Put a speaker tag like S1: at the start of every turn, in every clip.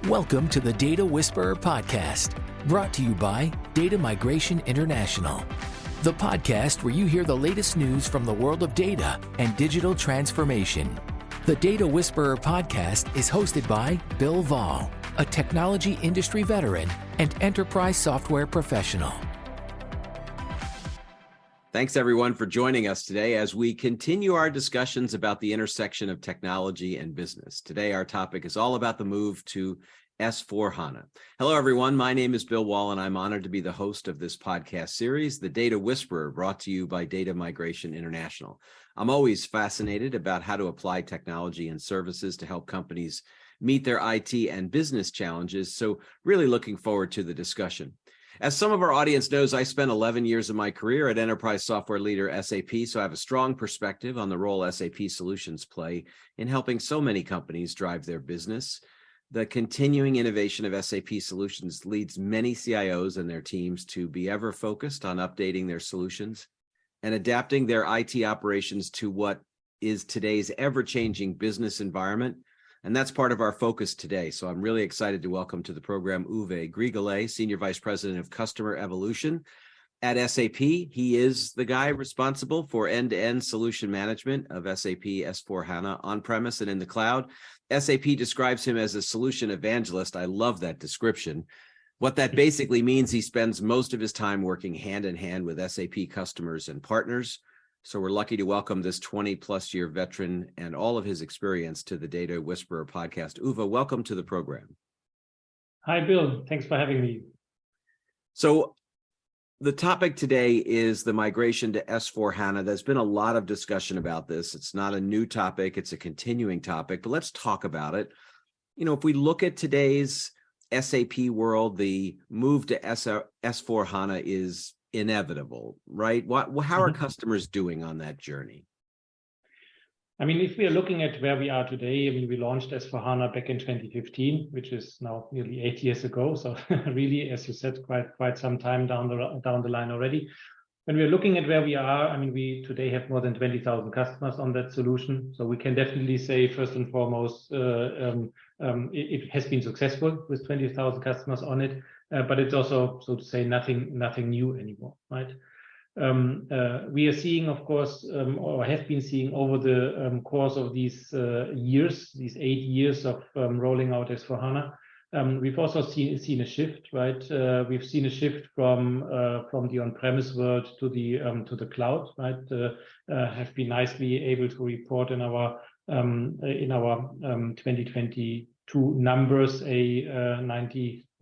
S1: Welcome to the Data Whisperer podcast, brought to you by Data Migration International, the podcast where you hear the latest news from the world of data and digital transformation. The Data Whisperer podcast is hosted by Bill Wohl, a technology industry veteran and enterprise software professional.
S2: Thanks, everyone, for joining us today as we continue our discussions about the intersection of technology and business. Today, our topic is all about the move to S/4HANA. Hello, everyone. My name is Bill Wohl, and I'm honored to be the host of this podcast series, The Data Whisperer, brought to you by Data Migration International. I'm always fascinated about how to apply technology and services to help companies meet their IT and business challenges, so really looking forward to the discussion. As some of our audience knows, I spent 11 years of my career at enterprise software leader SAP, so I have a strong perspective on the role SAP solutions play in helping so many companies drive their business. The continuing innovation of SAP solutions leads many CIOs and their teams to be ever focused on updating their solutions and adapting their IT operations to what is today's ever-changing business environment. And that's part of our focus today. So I'm really excited to welcome to the program Uwe Grigoleit, Senior Vice President of Customer Evolution at SAP. He is the guy responsible for end-to-end solution management of SAP S/4HANA on-premise and in the cloud. SAP describes him as a solution evangelist. I love that description. What that basically means, he spends most of his time working hand in hand with SAP customers and partners. So we're lucky to welcome this 20-plus year veteran and all of his experience to the Data Whisperer podcast. Uwe, welcome to the program.
S3: Hi, Bill. Thanks for having me.
S2: So the topic today is the migration to S/4HANA. There's been a lot of discussion about this. It's not a new topic. It's a continuing topic, but let's talk about it. You know, if we look at today's SAP world, the move to S/4HANA is inevitable, right? How are customers doing on that journey?
S3: I mean, if we are looking at where we are today, I mean, we launched S/4HANA back in 2015, which is now nearly 8 years ago. So really, as you said, quite some time down the line already. When we're looking at where we are, I mean, we today have more than 20,000 customers on that solution. So we can definitely say, first and foremost, it has been successful with 20,000 customers on it. But it's also, so to say, nothing new anymore, right? We are seeing, of course, or have been seeing over the course of these years, these 8 years of rolling out S/4HANA, we've also seen a shift, right? We've seen a shift from the on-premise world to the cloud, right? Have been nicely able to report in our 2022 numbers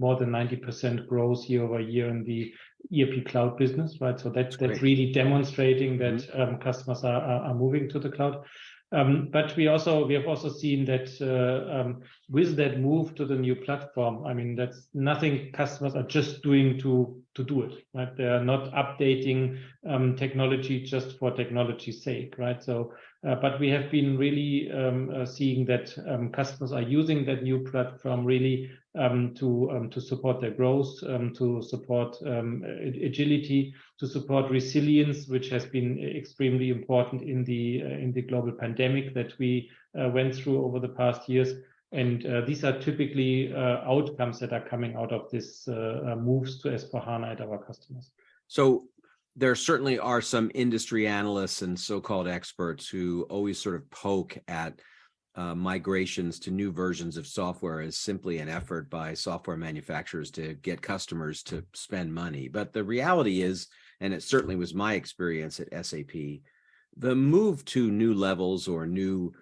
S3: more than 90% growth year over year in the ERP cloud business, right? So that's really demonstrating that customers are moving to the cloud. But we have also seen that with that move to the new platform, I mean, that's nothing customers are just doing to do it, right? They are not updating technology just for technology's sake, right? So, but we have been really seeing that customers are using that new platform really to support their growth, to support agility, to support resilience, which has been extremely important in the global pandemic that we went through over the past years. And these are typically outcomes that are coming out of this moves to S/4HANA at our customers.
S2: So there certainly are some industry analysts and so-called experts who always sort of poke at migrations to new versions of software as simply an effort by software manufacturers to get customers to spend money. But the reality is, and it certainly was my experience at SAP, the move to new levels or new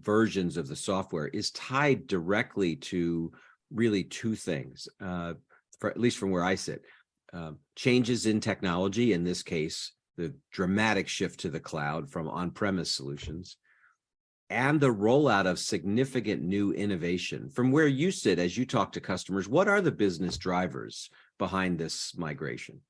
S2: versions of the software is tied directly to really two things, for at least from where I sit. Changes in technology, in this case, the dramatic shift to the cloud from on-premise solutions, and the rollout of significant new innovation. From where you sit, as you talk to customers, what are the business drivers behind this migration?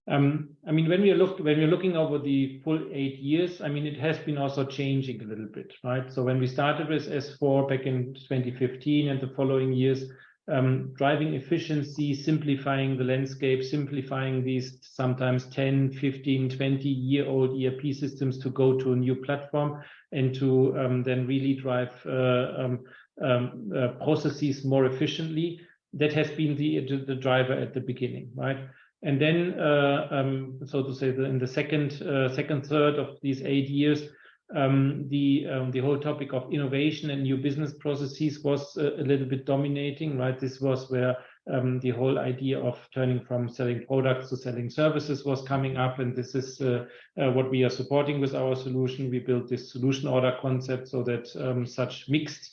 S3: I mean, when we're looking over the full 8 years, I mean, it has been also changing a little bit, right? So when we started with S4 back in 2015 and the following years, driving efficiency, simplifying the landscape, simplifying these sometimes 10, 15, 20-year-old ERP systems to go to a new platform and to then really drive processes more efficiently. That has been the driver at the beginning, right? And then, so to say, in the second third of these 8 years, the whole topic of innovation and new business processes was a little bit dominating, right? This was where the whole idea of turning from selling products to selling services was coming up, and this is what we are supporting with our solution. We built this solution order concept so that such mixed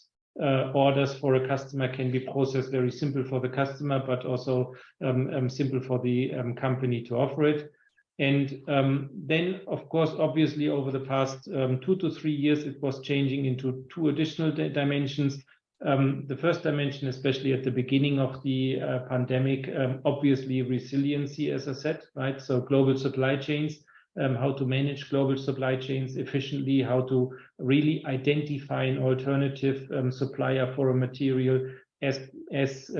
S3: orders for a customer can be processed very simple for the customer, but also simple for the company to offer it. And then, of course, obviously, over the past 2 to 3 years, it was changing into 2 additional dimensions. The first dimension, especially at the beginning of the pandemic, obviously resiliency, as I said, right? So global supply chains, how to manage global supply chains efficiently, how to really identify an alternative supplier for a material as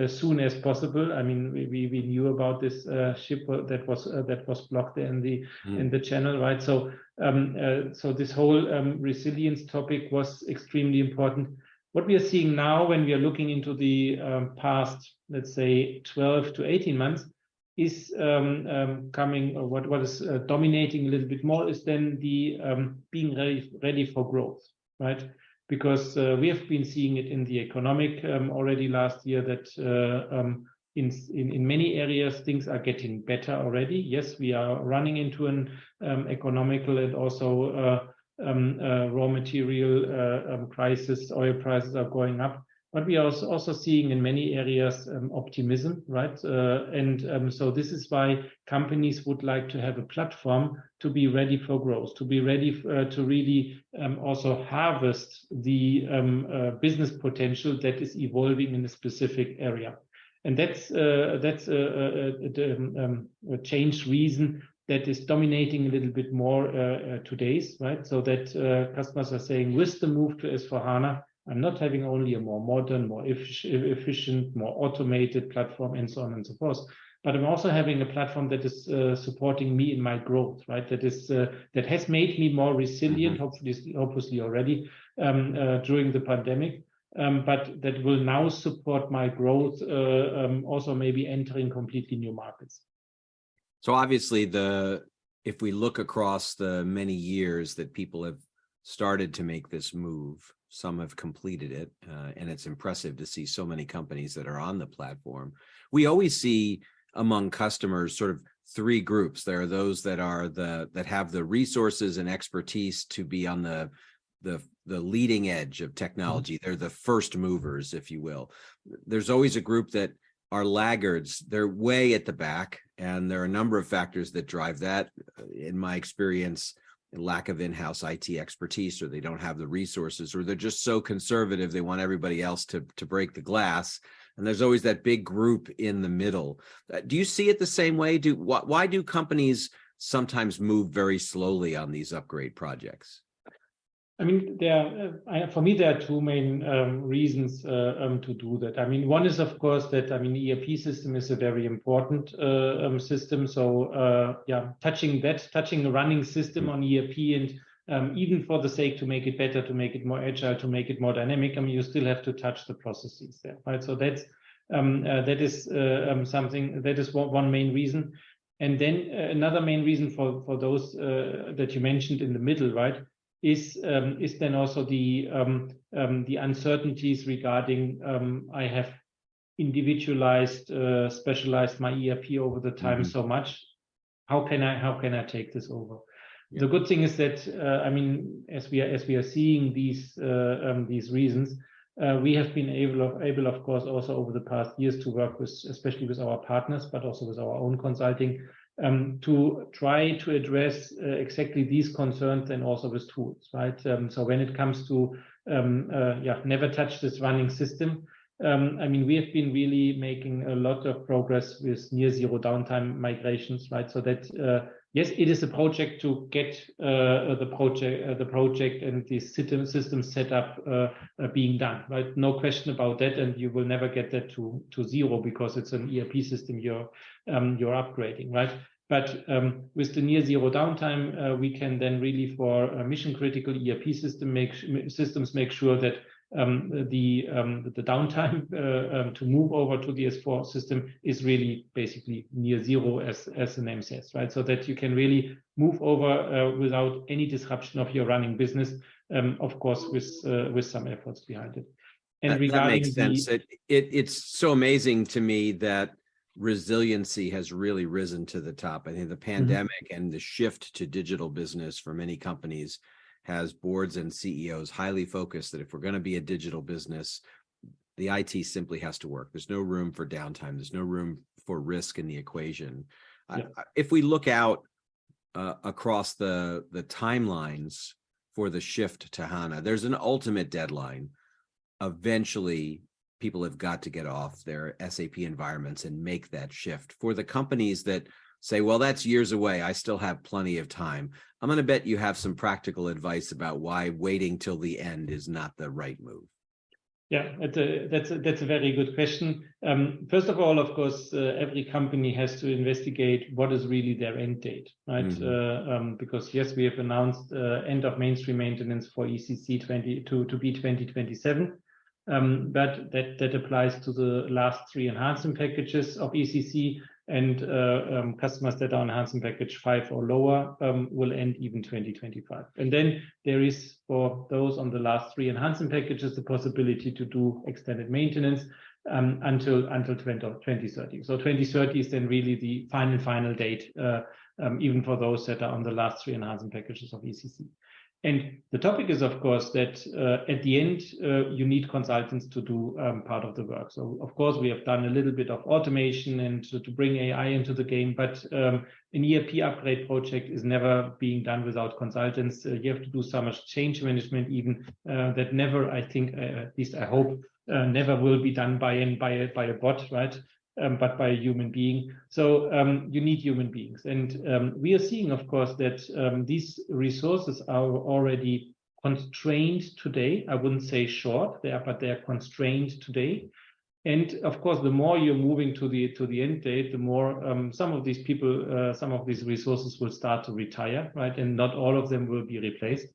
S3: soon as possible. I mean, we knew about this ship that was blocked in the channel, right? So this whole resilience topic was extremely important. What we are seeing now, when we are looking into the past, let's say 12 to 18 months, is coming, or what is dominating a little bit more, is then the being ready for growth, right? Because we have been seeing it in the economic already last year that in many areas things are getting better already. Yes, we are running into an economical and also raw material crisis. Oil prices are going up. But we are also seeing in many areas optimism, right? So this is why companies would like to have a platform to be ready for growth, to be ready to really also harvest the business potential that is evolving in a specific area. And that's a change reason that is dominating a little bit more today's, right? So that customers are saying, with the move to S4HANA, I'm not having only a more modern, more efficient, more automated platform, and so on and so forth, but I'm also having a platform that is supporting me in my growth, right? That has made me more resilient, hopefully already during the pandemic, but that will now support my growth, also maybe entering completely new markets.
S2: So obviously, if we look across the many years that people have started to make this move, some have completed it, and it's impressive to see so many companies that are on the platform. We always see among customers sort of 3 groups. There are those that have the resources and expertise to be on the leading edge of technology. They're the first movers, if you will. There's always a group that are laggards. They're way at the back, and there are a number of factors that drive that. In my experience, lack of in-house IT expertise, or they don't have the resources, or they're just so conservative they want everybody else to break the glass. And there's always that big group in the middle. Do you see it the same way? Why do companies sometimes move very slowly on these upgrade projects?
S3: I mean, for me, there are 2 main reasons to do that. I mean, one is, of course, that, I mean, ERP system is a very important system. So, touching a running system on ERP, and even for the sake to make it better, to make it more agile, to make it more dynamic, I mean, you still have to touch the processes there, right? So that is something, that is one main reason. And then another main reason for those that you mentioned in the middle, right, is then also the uncertainties regarding I have individualized, specialized my ERP over the time so much. How can I take this over? Yeah. The good thing is that I mean, as we are seeing these reasons, we have been able, of course, also over the past years to work with, especially with our partners, but also with our own consulting, to try to address exactly these concerns, and also with tools, right? So when it comes to never touch this running system, I mean, we have been really making a lot of progress with near zero downtime migrations, right? So that yes, it is a project to get the project and the system set up being done, right? No question about that, and you will never get that to zero, because it's an ERP system you're upgrading, right? But with the near zero downtime, we can then really, for mission critical ERP systems, make sure that the downtime to move over to the S4 system is really basically near zero, as the name says, right? So that you can really move over without any disruption of your running business, of course, with some efforts behind it. And
S2: that makes sense. It's so amazing to me that resiliency has really risen to the top. I think the pandemic and the shift to digital business for many companies has boards and CEOs highly focused that if we're going to be a digital business, the IT simply has to work. There's no room for downtime. There's no room for risk in the equation. Yeah. If we look out across the timelines for the shift to HANA, there's an ultimate deadline. Eventually, people have got to get off their SAP environments and make that shift. For the companies that say, well, that's years away, I still have plenty of time, I'm going to bet you have some practical advice about why waiting till the end is not the right move.
S3: Yeah, that's a very good question. First of all, of course, every company has to investigate what is really their end date, right? Because yes, we have announced end of mainstream maintenance for ECC to be 2027, but that applies to the last 3 enhancement packages of ECC, and customers that are on enhancement package 5 or lower will end even 2025. And then there is, for those on the last 3 enhancement packages, the possibility to do extended maintenance until 2030. So 2030 is then really the final date, even for those that are on the last 3 enhancement packages of ECC. And the topic is, of course, that at the end, you need consultants to do part of the work. So, of course, we have done a little bit of automation and to bring AI into the game, but an ERP upgrade project is never being done without consultants. You have to do so much change management, even that never, I think, at least I hope, never will be done by a bot, right? But by a human being. So you need human beings. And we are seeing, of course, that these resources are already constrained today. I wouldn't say short, but they are constrained today. And of course, the more you're moving to the end date, the more some of these people, some of these resources will start to retire, right? And not all of them will be replaced.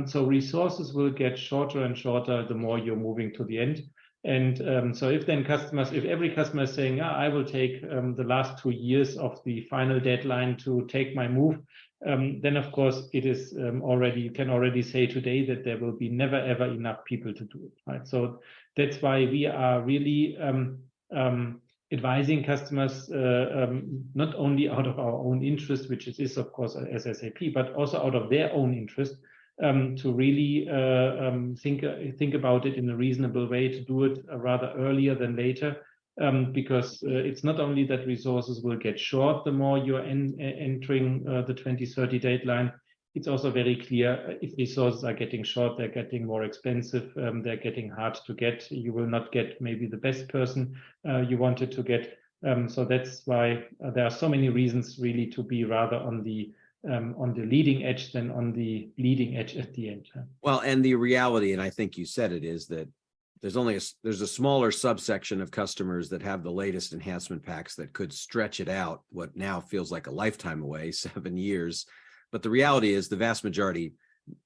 S3: So resources will get shorter and shorter the more you're moving to the end. And so if every customer is saying, I will take the last 2 years of the final deadline to take my move, then of course it is you can already say today that there will be never ever enough people to do it, right? So that's why we are really advising customers, not only out of our own interest, which is of course as SAP, but also out of their own interest, to really think about it in a reasonable way, to do it rather earlier than later, because it's not only that resources will get short the more you're entering the 2030 deadline. It's also very clear if resources are getting short, they're getting more expensive, they're getting hard to get. You will not get maybe the best person you wanted to get. So that's why there are so many reasons really to be rather on the leading edge than on the leading edge at the end.
S2: Well, and the reality, and I think you said it, is that there's a smaller subsection of customers that have the latest enhancement packs that could stretch it out what now feels like a lifetime away, 7 years. But the reality is the vast majority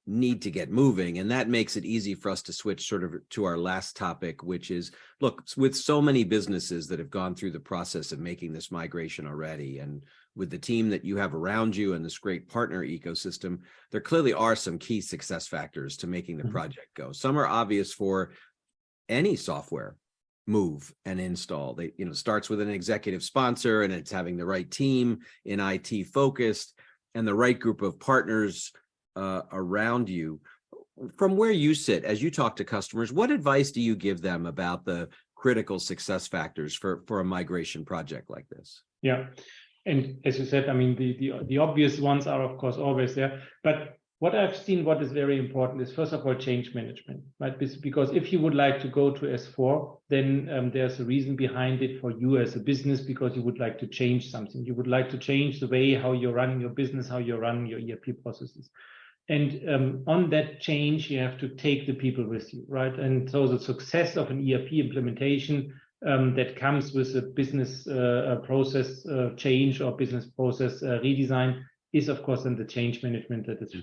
S2: need to get moving, and that makes it easy for us to switch sort of to our last topic, which is, look, with so many businesses that have gone through the process of making this migration already, and with the team that you have around you and this great partner ecosystem, there clearly are some key success factors to making the project go. Some are obvious for any software move and install. They, starts with an executive sponsor, and it's having the right team in IT focused and the right group of partners around you. From where you sit, as you talk to customers, what advice do you give them about the critical success factors for a migration project like this?
S3: Yeah. And as you said, I mean, the obvious ones are, of course, always there. But what I've seen, what is very important is, first of all, change management, right? Because if you would like to go to S4, then there's a reason behind it for you as a business, because you would like to change something. You would like to change the way how you're running your business, how you're running your ERP processes. And on that change, you have to take the people with you, right? And so the success of an ERP implementation that comes with a business process change or business process redesign is, of course, then the change management that is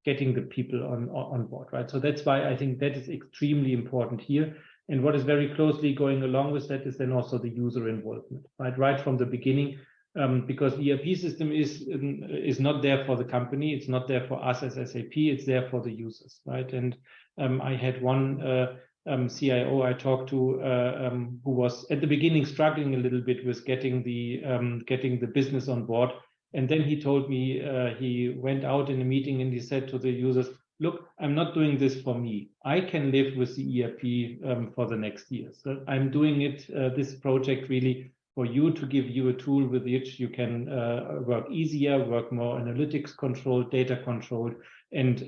S3: getting the people on board, right? So that's why I think that is extremely important here. And what is very closely going along with that is then also the user involvement, right from the beginning, because the ERP system is not there for the company, it's not there for us as SAP, it's there for the users, right? And I had one CIO I talked to who was at the beginning struggling a little bit with getting the business on board. And then he told me he went out in a meeting and he said to the users, look, I'm not doing this for me. I can live with the ERP for the next year. So I'm doing it, this project really for you, to give you a tool with which you can work easier, work more analytics controlled, data controlled. And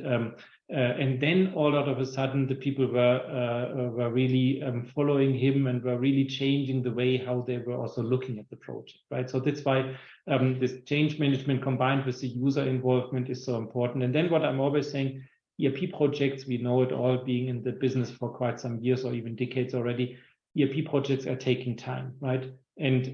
S3: then all out of a sudden, the people were really following him and were really changing the way how they were also looking at the project, right? So that's why this change management combined with the user involvement is so important. And then what I'm always saying, ERP projects, we know it all, being in the business for quite some years or even decades already, ERP projects are taking time, right? And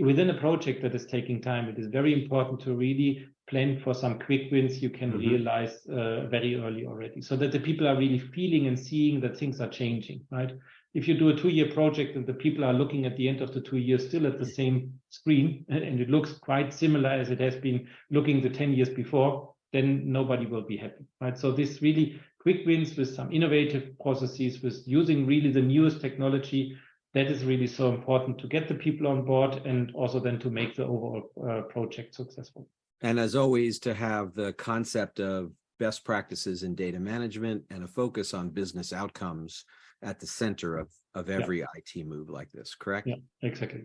S3: within a project that is taking time, it is very important to really plan for some quick wins you can realize very early already, so that the people are really feeling and seeing that things are changing, right? If you do a 2-year project and the people are looking at the end of the 2 years still at the same screen, and it looks quite similar as it has been looking the 10 years before, then nobody will be happy, right? So this really quick wins with some innovative processes, with using really the newest technology, that is really so important to get the people on board and also then to make the overall project successful.
S2: And as always, to have the concept of best practices in data management and a focus on business outcomes at the center of every IT move like this, correct?
S3: Yeah, exactly.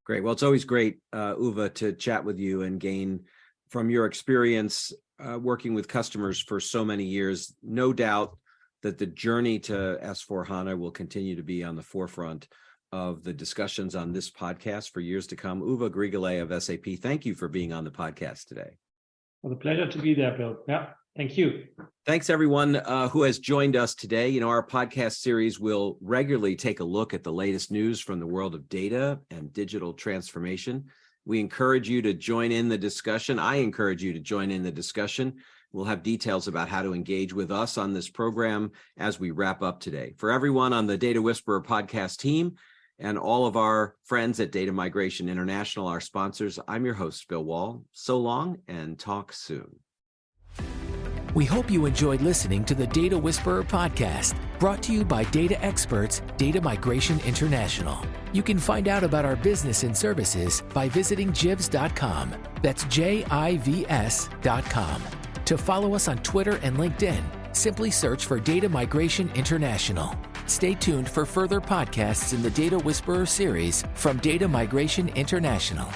S2: Great. Well, it's always great, Uwe, to chat with you and gain from your experience working with customers for so many years. No doubt that the journey to S/4HANA will continue to be on the forefront of the discussions on this podcast for years to come. Uwe Grigoleit of SAP, thank you for being on the podcast today.
S3: Well, a pleasure to be there, Bill. Yeah, thank you.
S2: Thanks, everyone who has joined us today. You know, our podcast series will regularly take a look at the latest news from the world of data and digital transformation. We encourage you to join in the discussion. I encourage you to join in the discussion. We'll have details about how to engage with us on this program as we wrap up today. For everyone on the Data Whisperer podcast team and all of our friends at Data Migration International, our sponsors, I'm your host, Bill Wohl. So long and talk soon.
S1: We hope you enjoyed listening to the Data Whisperer podcast, brought to you by data experts, Data Migration International. You can find out about our business and services by visiting jivs.com. That's JIVS.com. To follow us on Twitter and LinkedIn, simply search for Data Migration International. Stay tuned for further podcasts in the Data Whisperer series from Data Migration International.